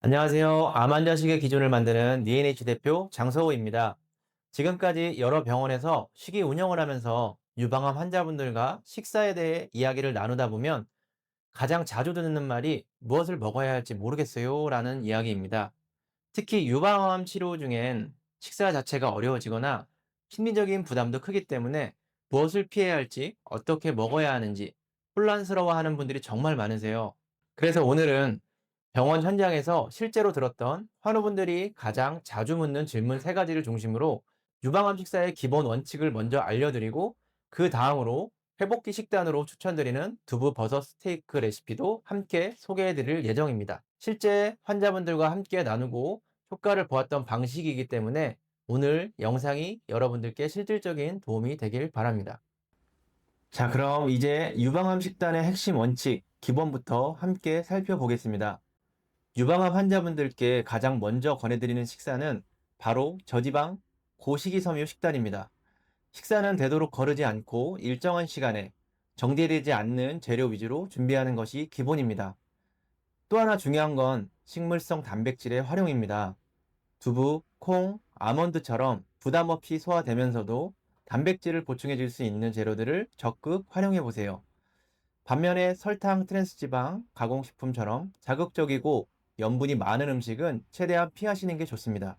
안녕하세요. 암 환자식의 기준을 만드는 니에이치 대표 장서호입니다. 지금까지 여러 병원에서 식이 운영을 하면서 유방암 환자분들과 식사에 대해 이야기를 나누다 보면 가장 자주 듣는 말이 무엇을 먹어야 할지 모르겠어요 라는 이야기입니다. 특히 유방암 치료 중엔 식사 자체가 어려워지거나 심리적인 부담도 크기 때문에 무엇을 피해야 할지, 어떻게 먹어야 하는지 혼란스러워하는 분들이 정말 많으세요. 그래서 오늘은 병원 현장에서 실제로 들었던 환우분들이 가장 자주 묻는 질문 세 가지를 중심으로 유방암 식사의 기본 원칙을 먼저 알려드리고, 그 다음으로 회복기 식단으로 추천드리는 두부 버섯 스테이크 레시피도 함께 소개해드릴 예정입니다. 실제 환자분들과 함께 나누고 효과를 보았던 방식이기 때문에 오늘 영상이 여러분들께 실질적인 도움이 되길 바랍니다. 자, 그럼 이제 유방암 식단의 핵심 원칙, 기본부터 함께 살펴보겠습니다. 유방암 환자분들께 가장 먼저 권해드리는 식사는 바로 저지방, 고식이섬유 식단입니다. 식사는 되도록 거르지 않고 일정한 시간에 정제되지 않는 재료 위주로 준비하는 것이 기본입니다. 또 하나 중요한 건 식물성 단백질의 활용입니다. 두부, 콩, 아몬드처럼 부담 없이 소화되면서도 단백질을 보충해 줄 수 있는 재료들을 적극 활용해 보세요. 반면에 설탕, 트랜스지방, 가공식품처럼 자극적이고 염분이 많은 음식은 최대한 피하시는 게 좋습니다.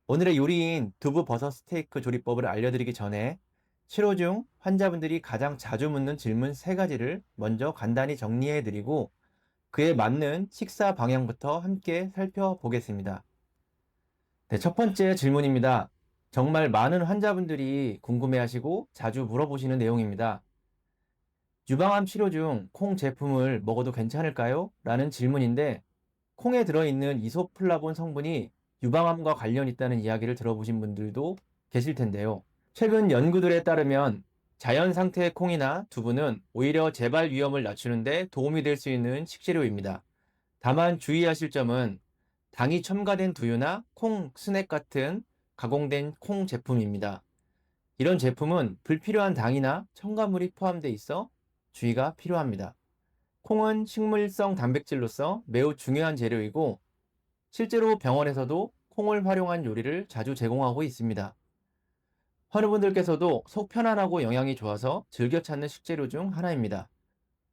오늘의 요리인 두부 버섯 스테이크 조리법을 알려드리기 전에 치료 중 환자분들이 가장 자주 묻는 질문 세 가지를 먼저 간단히 정리해 드리고, 그에 맞는 식사 방향부터 함께 살펴보겠습니다. 네, 첫 번째 질문입니다. 정말 많은 환자분들이 궁금해하시고 자주 물어보시는 내용입니다. 유방암 치료 중 콩 제품을 먹어도 괜찮을까요? 라는 질문인데, 콩에 들어있는 이소플라본 성분이 유방암과 관련 있다는 이야기를 들어보신 분들도 계실 텐데요. 최근 연구들에 따르면 자연 상태의 콩이나 두부는 오히려 재발 위험을 낮추는 데 도움이 될 수 있는 식재료입니다. 다만 주의하실 점은 당이 첨가된 두유나 콩 스낵 같은 가공된 콩 제품입니다. 이런 제품은 불필요한 당이나 첨가물이 포함되어 있어 주의가 필요합니다. 콩은 식물성 단백질로서 매우 중요한 재료이고, 실제로 병원에서도 콩을 활용한 요리를 자주 제공하고 있습니다. 환우분들께서도 속 편안하고 영양이 좋아서 즐겨 찾는 식재료 중 하나입니다.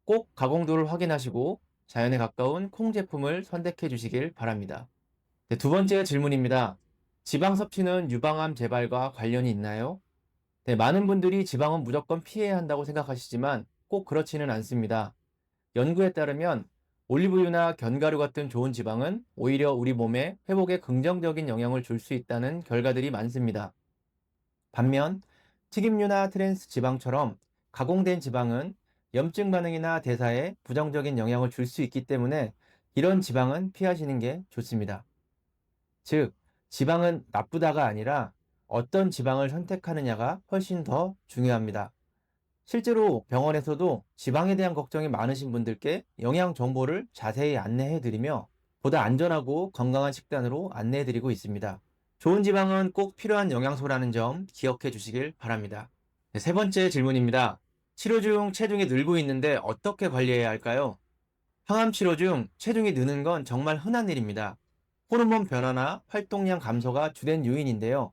꼭 가공도를 확인하시고 자연에 가까운 콩 제품을 선택해 주시길 바랍니다. 네, 두 번째 질문입니다. 지방 섭취는 유방암 재발과 관련이 있나요? 네, 많은 분들이 지방은 무조건 피해야 한다고 생각하시지만 꼭 그렇지는 않습니다. 연구에 따르면 올리브유나 견과류 같은 좋은 지방은 오히려 우리 몸에 회복에 긍정적인 영향을 줄 수 있다는 결과들이 많습니다. 반면 튀김류나 트랜스 지방처럼 가공된 지방은 염증 반응이나 대사에 부정적인 영향을 줄 수 있기 때문에 이런 지방은 피하시는 게 좋습니다. 즉, 지방은 나쁘다가 아니라 어떤 지방을 선택하느냐가 훨씬 더 중요합니다. 실제로 병원에서도 지방에 대한 걱정이 많으신 분들께 영양 정보를 자세히 안내해 드리며 보다 안전하고 건강한 식단으로 안내해 드리고 있습니다. 좋은 지방은 꼭 필요한 영양소라는 점 기억해 주시길 바랍니다. 네, 세 번째 질문입니다. 치료 중 체중이 늘고 있는데 어떻게 관리해야 할까요? 항암 치료 중 체중이 느는 건 정말 흔한 일입니다. 호르몬 변화나 활동량 감소가 주된 요인인데요.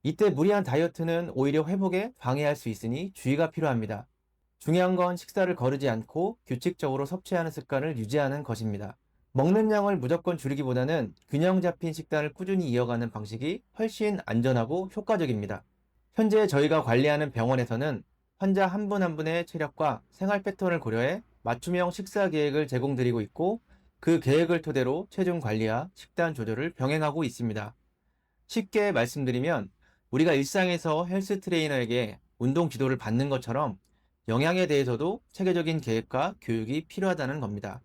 이때 무리한 다이어트는 오히려 회복에 방해할 수 있으니 주의가 필요합니다. 중요한 건 식사를 거르지 않고 규칙적으로 섭취하는 습관을 유지하는 것입니다. 먹는 양을 무조건 줄이기보다는 균형 잡힌 식단을 꾸준히 이어가는 방식이 훨씬 안전하고 효과적입니다. 현재 저희가 관리하는 병원에서는 환자 한 분 한 분의 체력과 생활 패턴을 고려해 맞춤형 식사 계획을 제공드리고 있고, 그 계획을 토대로 체중 관리와 식단 조절을 병행하고 있습니다. 쉽게 말씀드리면 우리가 일상에서 헬스 트레이너에게 운동 지도를 받는 것처럼 영양에 대해서도 체계적인 계획과 교육이 필요하다는 겁니다.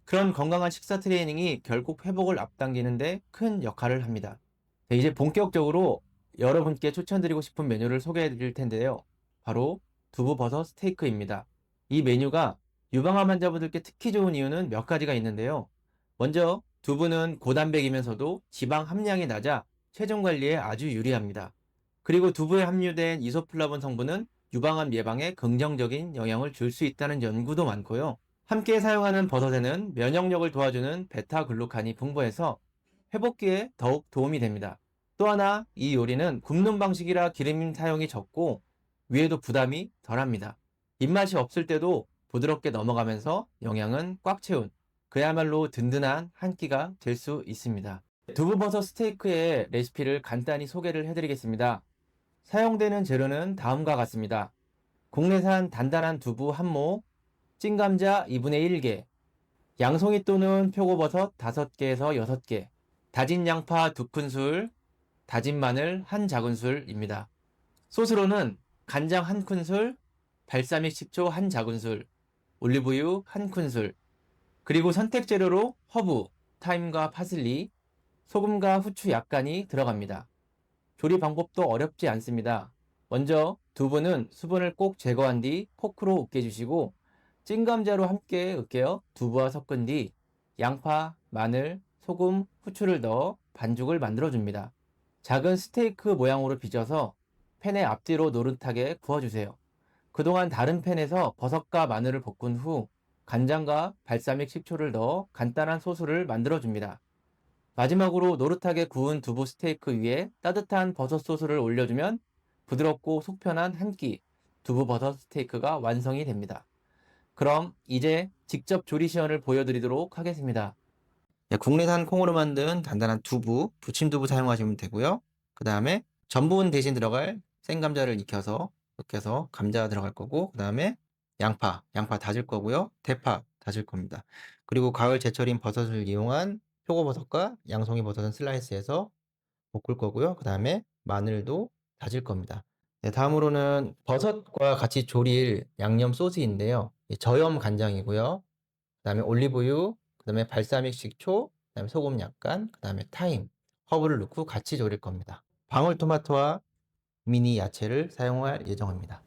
그런 건강한 식사 트레이닝이 결국 회복을 앞당기는 데 큰 역할을 합니다. 네, 이제 본격적으로 여러분께 추천드리고 싶은 메뉴를 소개해 드릴 텐데요. 바로 두부버섯 스테이크입니다. 이 메뉴가 유방암 환자분들께 특히 좋은 이유는 몇 가지가 있는데요. 먼저 두부는 고단백이면서도 지방 함량이 낮아 체중 관리에 아주 유리합니다. 그리고 두부에 함유된 이소플라본 성분은 유방암 예방에 긍정적인 영향을 줄 수 있다는 연구도 많고요. 함께 사용하는 버섯에는 면역력을 도와주는 베타글루칸이 풍부해서 회복기에 더욱 도움이 됩니다. 또 하나, 이 요리는 굽는 방식이라 기름 사용이 적고 위에도 부담이 덜합니다. 입맛이 없을 때도 부드럽게 넘어가면서 영양은 꽉 채운 그야말로 든든한 한 끼가 될 수 있습니다. 두부버섯 스테이크의 레시피를 간단히 소개를 해드리겠습니다. 사용되는 재료는 다음과 같습니다. 국내산 단단한 두부 1모, 찐감자 2분의 1개, 양송이 또는 표고버섯 5개에서 6개, 다진 양파 2큰술, 다진 마늘 1작은술입니다. 소스로는 간장 1큰술, 발사믹 식초 1작은술, 올리브유 1큰술, 그리고 선택 재료로 허브, 타임과 파슬리, 소금과 후추 약간이 들어갑니다. 조리 방법도 어렵지 않습니다. 먼저 두부는 수분을 꼭 제거한 뒤 포크로 으깨주시고 찐감자로 함께 으깨어 두부와 섞은 뒤 양파, 마늘, 소금, 후추를 넣어 반죽을 만들어줍니다. 작은 스테이크 모양으로 빚어서 팬에 앞뒤로 노릇하게 구워주세요. 그동안 다른 팬에서 버섯과 마늘을 볶은 후 간장과 발사믹 식초를 넣어 간단한 소스를 만들어줍니다. 마지막으로 노릇하게 구운 두부 스테이크 위에 따뜻한 버섯 소스를 올려주면 부드럽고 속편한 한 끼 두부 버섯 스테이크가 완성이 됩니다. 그럼 이제 직접 조리 시연을 보여드리도록 하겠습니다. 국내산 콩으로 만든 단단한 두부, 부침두부 사용하시면 되고요. 그 다음에 전분 대신 들어갈 생감자를 익혀서 으깨서 감자 들어갈 거고, 그 다음에 양파 다질 거고요. 대파 다질 겁니다. 그리고 가을 제철인 버섯을 이용한 표고버섯과 양송이 버섯은 슬라이스해서 볶을 거고요. 그 다음에 마늘도 다질 겁니다. 네, 다음으로는 버섯과 같이 조릴 양념 소스인데요. 저염 간장이고요. 그 다음에 올리브유, 그 다음에 발사믹 식초, 그 다음에 소금 약간, 그 다음에 타임, 허브를 넣고 같이 조릴 겁니다. 방울토마토와 미니 야채를 사용할 예정입니다.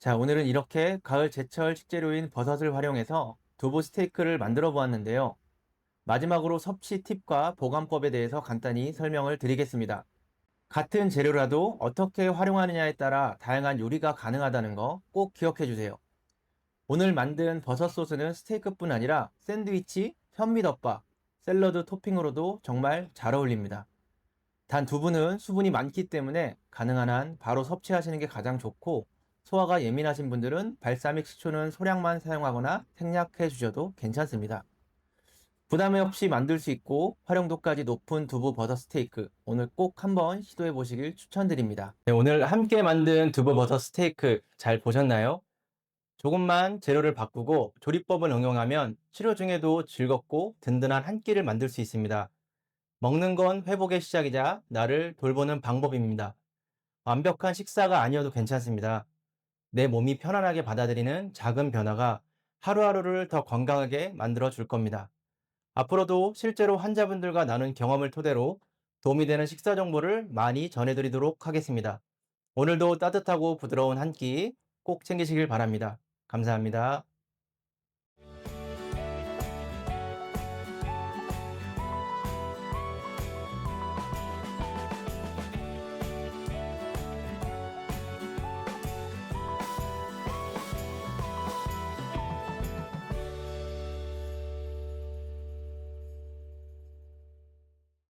자, 오늘은 이렇게 가을 제철 식재료인 버섯을 활용해서 두부 스테이크를 만들어 보았는데요. 마지막으로 섭취 팁과 보관법에 대해서 간단히 설명을 드리겠습니다. 같은 재료라도 어떻게 활용하느냐에 따라 다양한 요리가 가능하다는 거 꼭 기억해 주세요. 오늘 만든 버섯 소스는 스테이크뿐 아니라 샌드위치, 현미덮밥, 샐러드 토핑으로도 정말 잘 어울립니다. 단 두부는 수분이 많기 때문에 가능한 한 바로 섭취하시는 게 가장 좋고, 소화가 예민하신 분들은 발사믹 식초는 소량만 사용하거나 생략해 주셔도 괜찮습니다. 부담 없이 만들 수 있고 활용도까지 높은 두부 버섯 스테이크, 오늘 꼭 한번 시도해 보시길 추천드립니다. 네, 오늘 함께 만든 두부 버섯 스테이크 잘 보셨나요? 조금만 재료를 바꾸고 조리법을 응용하면 치료 중에도 즐겁고 든든한 한 끼를 만들 수 있습니다. 먹는 건 회복의 시작이자 나를 돌보는 방법입니다. 완벽한 식사가 아니어도 괜찮습니다. 내 몸이 편안하게 받아들이는 작은 변화가 하루하루를 더 건강하게 만들어 줄 겁니다. 앞으로도 실제로 환자분들과 나눈 경험을 토대로 도움이 되는 식사 정보를 많이 전해드리도록 하겠습니다. 오늘도 따뜻하고 부드러운 한 끼 꼭 챙기시길 바랍니다. 감사합니다.